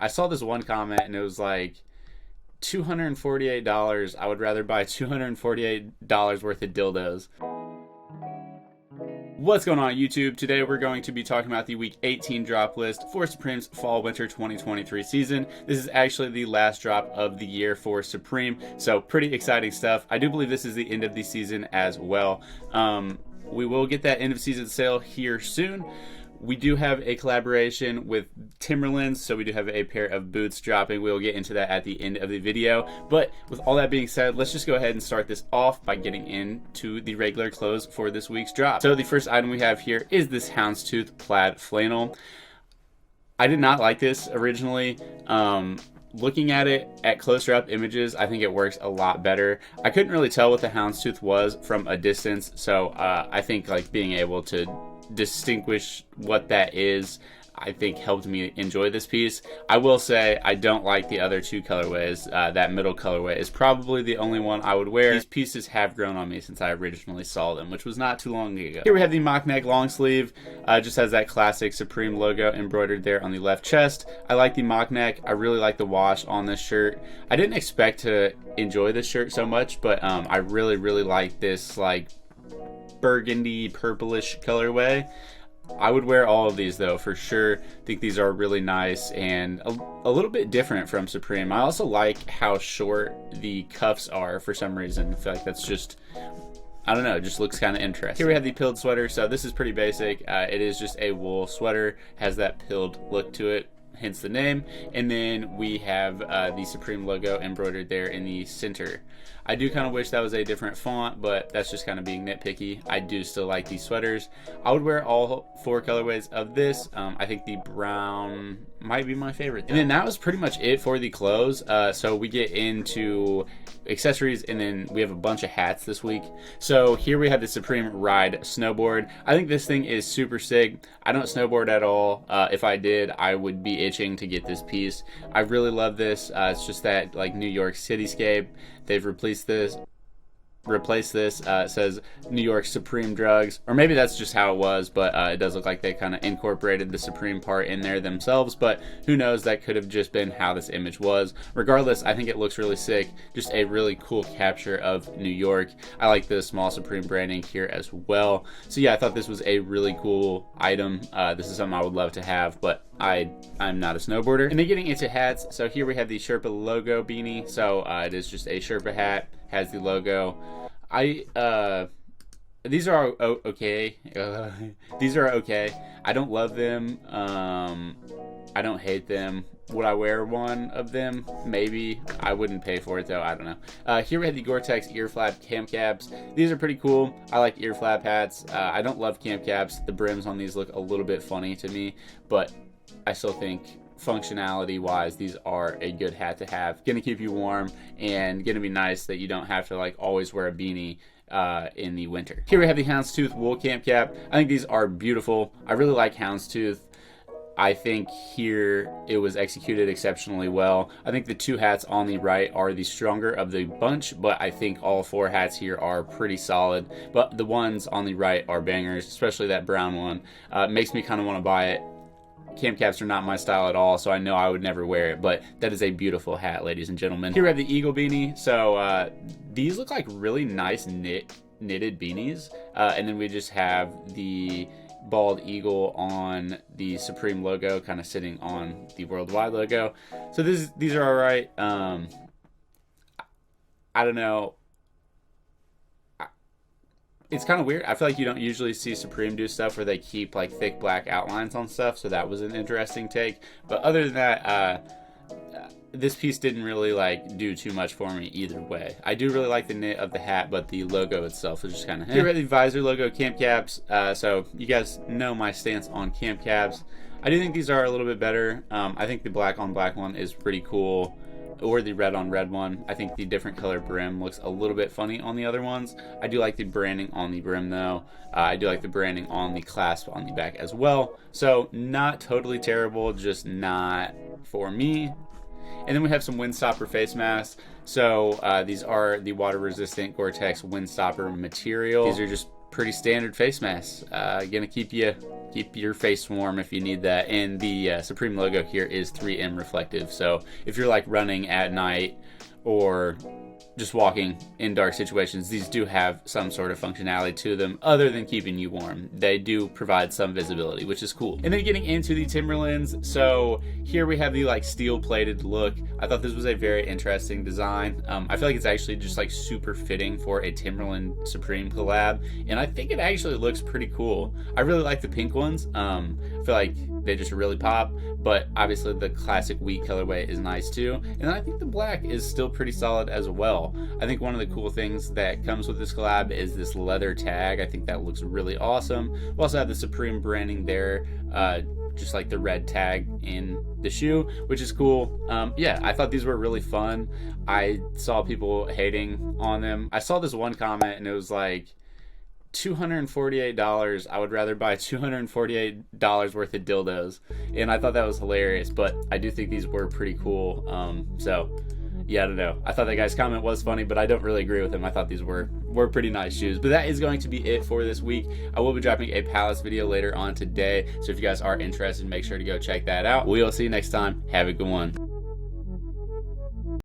I saw this one comment and it was like $248. I would rather buy $248 worth of dildos. What's going on YouTube? Today we're going to be talking about the week 18 drop list for Supreme's fall winter 2023 season. This is actually the last drop of the year for Supreme, so pretty exciting stuff. I do believe this is the end of the season as well. We will get that end of season sale here soon. We do have a collaboration with Timberland, so we do have a pair of boots dropping. We'll get into that at the end of the video. But with all that being said, let's just go ahead and start this off by getting into the regular clothes for this week's drop. So the first item we have here is this houndstooth plaid flannel. I did not like this originally. Looking at it at closer up images, I think it works a lot better. I couldn't really tell what the houndstooth was from a distance, so I think like being able to distinguish what that is, I think helped me enjoy this piece. I will say I don't like the other two colorways. That middle colorway is probably the only one I would wear. These pieces have grown on me since I originally saw them, which was not too long ago. Here we have the mock neck long sleeve. Just has that classic Supreme logo embroidered there on the left chest. I like the mock neck. I really like the wash on this shirt. I didn't expect to enjoy this shirt so much, but I really like this like burgundy purplish colorway. I would wear all of these though for sure. I think these are really nice and a little bit different from Supreme. I also like how short the cuffs are for some reason. I feel like that's just, I don't know, it just looks kind of interesting. Here we have the pilled sweater. So this is pretty basic. It is just a wool sweater, has that pilled look to it, hence the name. And then we have the Supreme logo embroidered there in the center. I do kind of wish that was a different font, but that's just kind of being nitpicky. I do still like these sweaters. I would wear all four colorways of this. I think the brown might be my favorite though. And then that was pretty much it for the clothes. So we get into accessories, and then we have a bunch of hats this week. So here we have the Supreme Ride snowboard. I think this thing is super sick. I don't snowboard at all. If I did, I would be itching to get this piece. I really love this. It's just that like New York cityscape. They've replaced this. It says New York Supreme Drugs, or maybe that's just how it was, but it does look like they kind of incorporated the Supreme part in there themselves, but who knows, that could have just been how this image was. Regardless, I think it looks really sick. Just a really cool capture of New York. I like the small Supreme branding here as well. So yeah, I thought this was a really cool item. This is something I would love to have, but I'm not a snowboarder. And then getting into hats, so here we have the Sherpa logo beanie. So it is just a Sherpa hat, has the logo. These are okay. These are okay. I don't love them. I don't hate them. Would I wear one of them? Maybe. I wouldn't pay for it though. I don't know. Here we have the Gore-Tex ear flap camp caps. These are pretty cool. I like ear flap hats. I don't love camp caps. The brims on these look a little bit funny to me, but I still think functionality wise these are a good hat to have. Gonna keep you warm and gonna be nice that you don't have to like always wear a beanie in the winter. Here we have the houndstooth wool camp cap. I think these are beautiful. I really like houndstooth. I think here it was executed exceptionally well. I think the two hats on the right are the stronger of the bunch, but I think all four hats here are pretty solid. But the ones on the right are bangers, especially that brown one. Makes me kind of want to buy it. Camp caps are not my style at all, so I know I would never wear it, but that is a beautiful hat, ladies and gentlemen. Here we have the eagle beanie. So these look like really nice knitted beanies. And then we just have the bald eagle on the Supreme logo, kind of sitting on the worldwide logo. So these are all right. I don't know. It's kind of weird. I feel like you don't usually see Supreme do stuff where they keep like thick black outlines on stuff, so that was an interesting take. But other than that, this piece didn't really like do too much for me either way. I do really like the knit of the hat, but the logo itself is just kind of. Here we have the visor logo camp caps. So you guys know my stance on camp caps. I do think these are a little bit better. I think the black on black one is pretty cool, or the red on red one. I think the different color brim looks a little bit funny on the other ones. I do like the branding on the brim though. I do like the branding on the clasp on the back as well. So not totally terrible, just not for me. And then we have some windstopper face masks. So these are the water resistant Gore-Tex windstopper material. These are just pretty standard face mask. Gonna keep your face warm if you need that. And the Supreme logo here is 3M reflective. So if you're like running at night or just walking in dark situations, these do have some sort of functionality to them other than keeping you warm. They do provide some visibility, which is cool. And then getting into the Timberlands, so here we have the like steel plated look. I thought this was a very interesting design. I feel like it's actually just like super fitting for a Timberland Supreme collab, and I think it actually looks pretty cool. I really like the pink ones. I feel like they just really pop, but obviously the classic wheat colorway is nice too. And I think the black is still pretty solid as well. I think one of the cool things that comes with this collab is this leather tag. I think that looks really awesome. We also have the Supreme branding there, just like the red tag in the shoe, which is cool. Yeah, I thought these were really fun. I saw people hating on them. I saw this one comment and it was like, $248. I would rather buy $248 worth of dildos, and I thought that was hilarious. But I do think these were pretty cool. So yeah, I don't know. I thought that guy's comment was funny, but I don't really agree with him. I thought these were pretty nice shoes. But that is going to be it for this week. I will be dropping a Palace video later on today, so if you guys are interested, make sure to go check that out. We will see you next time. Have a good one.